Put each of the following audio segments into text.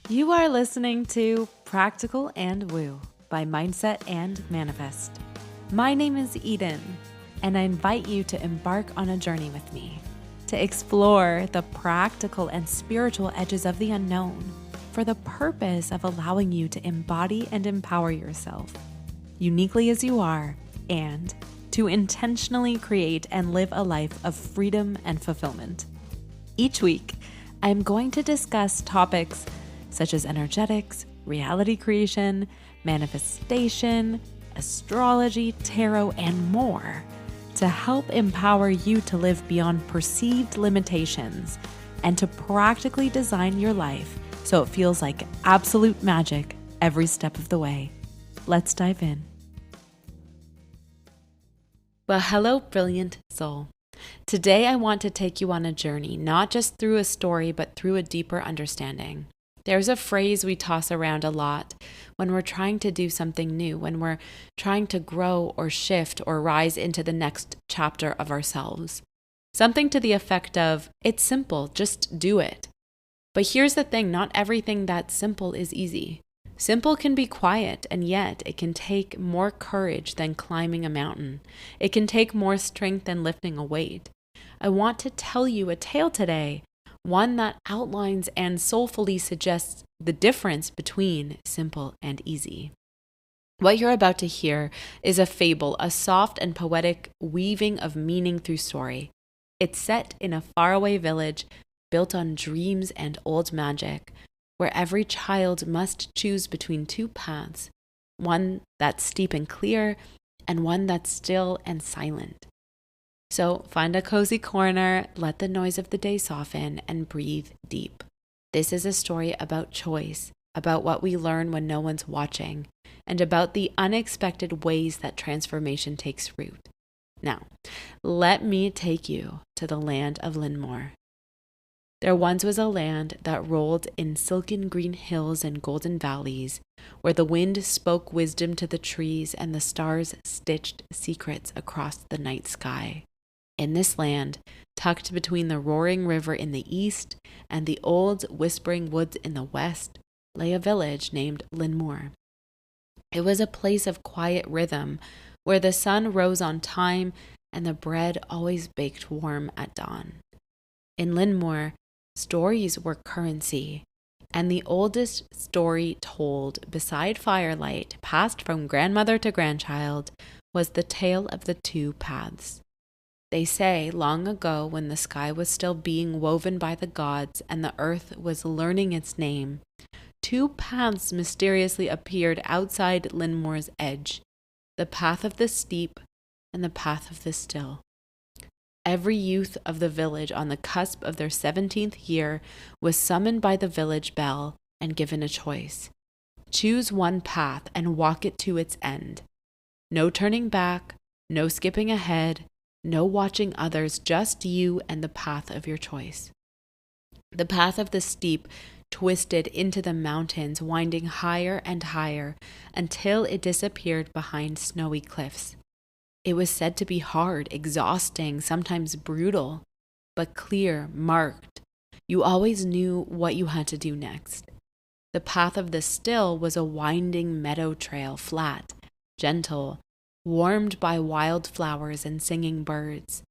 You are listening to Practical and Woo by Mindset and Manifest. My name is Eden, and I invite you to embark on a journey with me to explore the practical and spiritual edges of the unknown for the purpose of allowing you to embody and empower yourself uniquely as you are and to intentionally create and live a life of freedom and fulfillment. Each week, I am going to discuss topics such as energetics, reality creation, manifestation, astrology, tarot, and more to help empower you to live beyond perceived limitations and to practically design your life so it feels like absolute magic every step of the way. Let's dive in. Well, hello, brilliant soul. Today, I want to take you on a journey, not just through a story, but through a deeper understanding. There's a phrase we toss around a lot when we're trying to do something new, when we're trying to grow or shift or rise into the next chapter of ourselves. Something to the effect of, it's simple, just do it. But here's the thing, not everything that's simple is easy. Simple can be quiet, and yet it can take more courage than climbing a mountain. It can take more strength than lifting a weight. I want to tell you a tale today, one that outlines and soulfully suggests the difference between simple and easy. What you're about to hear is a fable, a soft and poetic weaving of meaning through story. It's set in a faraway village built on dreams and old magic, where every child must choose between two paths, one that's steep and clear, and one that's still and silent. So find a cozy corner, let the noise of the day soften, and breathe deep. This is a story about choice, about what we learn when no one's watching, and about the unexpected ways that transformation takes root. Now, let me take you to the land of Linmore. There once was a land that rolled in silken green hills and golden valleys, where the wind spoke wisdom to the trees and the stars stitched secrets across the night sky. In this land, tucked between the roaring river in the east and the old whispering woods in the west, lay a village named Linmore. It was a place of quiet rhythm, where the sun rose on time and the bread always baked warm at dawn. In Linmore, stories were currency, and the oldest story told beside firelight, passed from grandmother to grandchild, was the tale of the two paths. They say long ago, when the sky was still being woven by the gods and the earth was learning its name, two paths mysteriously appeared outside Linmore's edge, the path of the steep and the path of the still. Every youth of the village on the cusp of their 17th year was summoned by the village bell and given a choice. Choose one path and walk it to its end. No turning back, no skipping ahead, no watching others, just you and the path of your choice. The path of the steep twisted into the mountains, winding higher and higher until it disappeared behind snowy cliffs. It was said to be hard, exhausting, sometimes brutal, but clear, marked. You always knew what you had to do next. The path of the still was a winding meadow trail, flat, gentle, warmed by wild flowers and singing birds.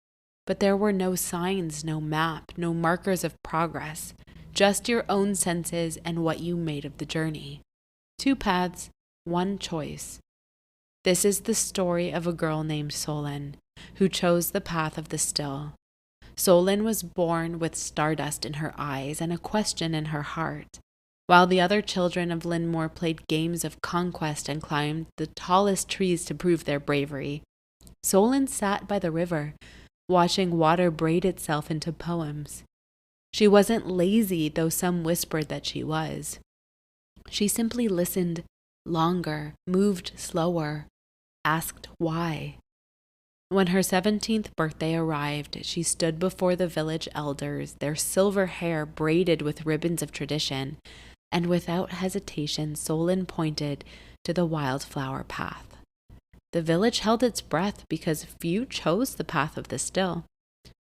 But there were no signs, no map, no markers of progress, just your own senses and what you made of the journey. Two paths, one choice. This is the story of a girl named Solon, who chose the path of the still. Solon was born with stardust in her eyes and a question in her heart. While the other children of Linmore played games of conquest and climbed the tallest trees to prove their bravery, Solon sat by the river, watching water braid itself into poems. She wasn't lazy, though some whispered that she was. She simply listened longer, moved slower, asked why. When her 17th birthday arrived, she stood before the village elders, their silver hair braided with ribbons of tradition, and without hesitation, Solon pointed to the wildflower path. The village held its breath because few chose the path of the still.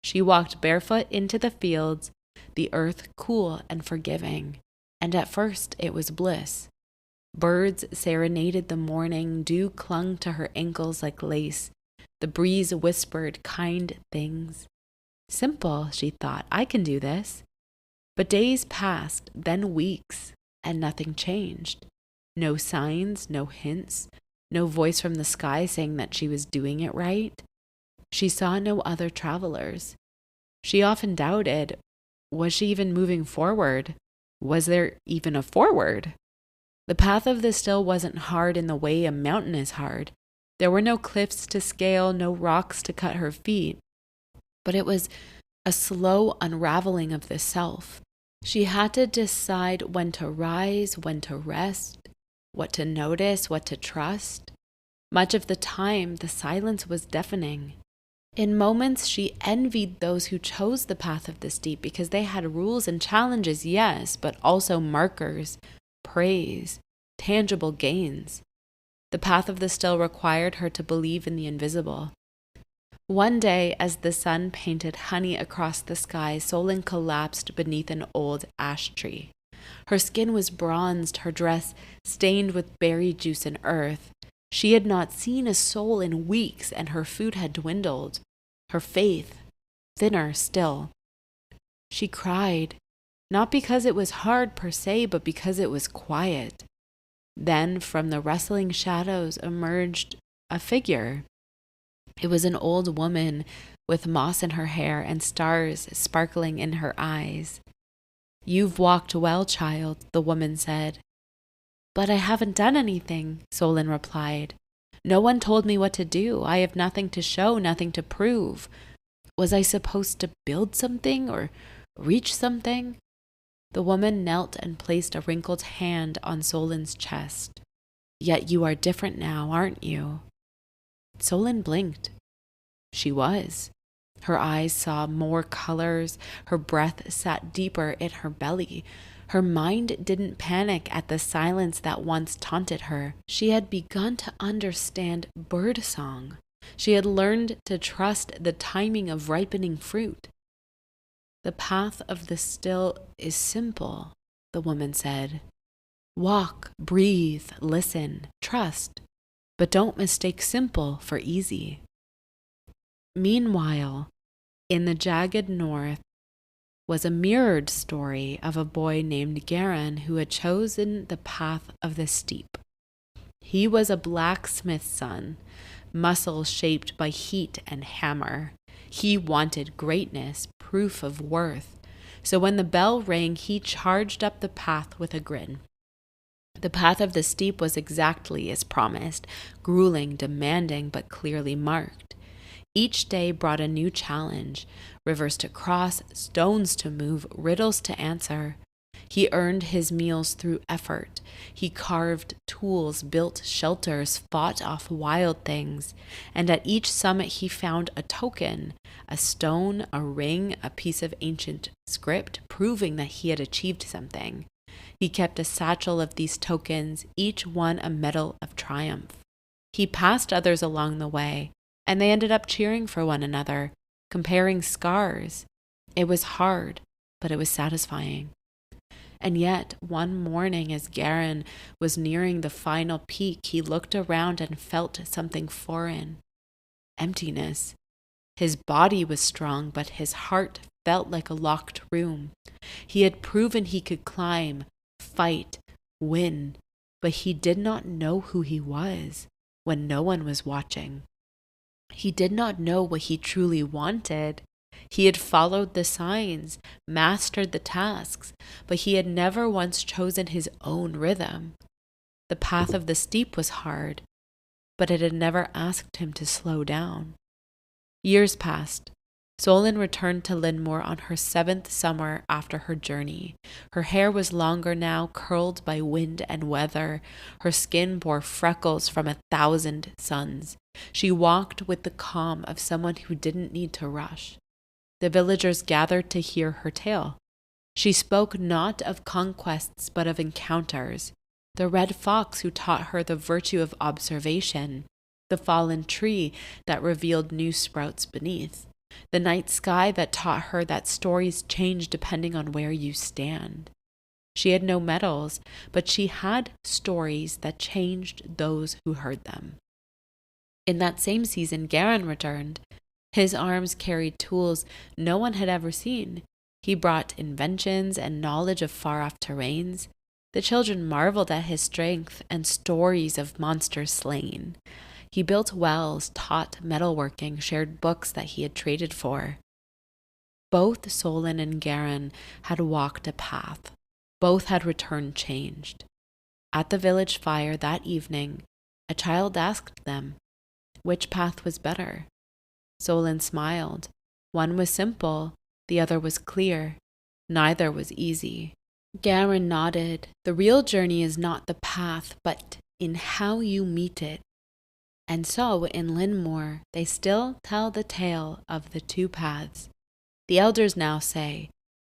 She walked barefoot into the fields, the earth cool and forgiving. And at first it was bliss. Birds serenaded the morning, dew clung to her ankles like lace. The breeze whispered kind things. Simple, she thought, I can do this. But days passed, then weeks, and nothing changed. No signs, no hints, no voice from the sky saying that she was doing it right. She saw no other travelers. She often doubted, was she even moving forward? Was there even a forward? The path of the still wasn't hard in the way a mountain is hard. There were no cliffs to scale, no rocks to cut her feet. But it was a slow unraveling of the self. She had to decide when to rise, when to rest, what to notice, what to trust. Much of the time, the silence was deafening. In moments, she envied those who chose the path of the steep because they had rules and challenges, yes, but also markers, praise, tangible gains. The path of the still required her to believe in the invisible. One day, as the sun painted honey across the sky, Solon collapsed beneath an old ash tree. Her skin was bronzed, her dress stained with berry juice and earth. She had not seen a soul in weeks, and her food had dwindled. Her faith, thinner still. She cried, not because it was hard per se, but because it was quiet. Then from the rustling shadows emerged a figure. It was an old woman with moss in her hair and stars sparkling in her eyes. You've walked well, child, the woman said. But I haven't done anything, Solon replied. No one told me what to do. I have nothing to show, nothing to prove. Was I supposed to build something or reach something? The woman knelt and placed a wrinkled hand on Solon's chest. Yet you are different now, aren't you? Solon blinked. She was. Her eyes saw more colors. Her breath sat deeper in her belly. Her mind didn't panic at the silence that once taunted her. She had begun to understand birdsong. She had learned to trust the timing of ripening fruit. The path of the still is simple, the woman said. Walk, breathe, listen, trust, but don't mistake simple for easy. Meanwhile, in the jagged north was a mirrored story of a boy named Garin who had chosen the path of the steep. He was a blacksmith's son, muscle shaped by heat and hammer. He wanted greatness, proof of worth. So when the bell rang, he charged up the path with a grin. The path of the steep was exactly as promised, grueling, demanding, but clearly marked. Each day brought a new challenge, rivers to cross, stones to move, riddles to answer. He earned his meals through effort. He carved tools, built shelters, fought off wild things. And at each summit he found a token, a stone, a ring, a piece of ancient script, proving that he had achieved something. He kept a satchel of these tokens, each one a medal of triumph. He passed others along the way, and they ended up cheering for one another, comparing scars. It was hard, but it was satisfying. And yet, one morning as Garin was nearing the final peak, he looked around and felt something foreign. Emptiness. His body was strong, but his heart felt like a locked room. He had proven he could climb, fight, win, but he did not know who he was when no one was watching. He did not know what he truly wanted. He had followed the signs, mastered the tasks, but he had never once chosen his own rhythm. The path of the steep was hard, but it had never asked him to slow down. Years passed. Solon returned to Linmore on her 7th summer after her journey. Her hair was longer now, curled by wind and weather. Her skin bore freckles from 1,000 suns. She walked with the calm of someone who didn't need to rush. The villagers gathered to hear her tale. She spoke not of conquests, but of encounters. The red fox who taught her the virtue of observation, the fallen tree that revealed new sprouts beneath, the night sky that taught her that stories change depending on where you stand. She had no medals, but she had stories that changed those who heard them. In that same season, Garin returned. His arms carried tools no one had ever seen. He brought inventions and knowledge of far-off terrains. The children marveled at his strength and stories of monsters slain. He built wells, taught metalworking, shared books that he had traded for. Both Solon and Garin had walked a path. Both had returned changed. At the village fire that evening, a child asked them, which path was better? Solon smiled. One was simple, the other was clear. Neither was easy. Garin nodded. The real journey is not the path, but in how you meet it. And so, in Linmore, they still tell the tale of the two paths. The elders now say,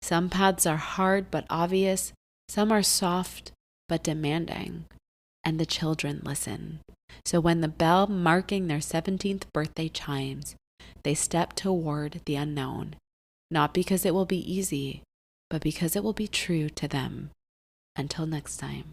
some paths are hard but obvious, some are soft but demanding. And the children listen. So when the bell marking their 17th birthday chimes, they step toward the unknown, not because it will be easy, but because it will be true to them. Until next time.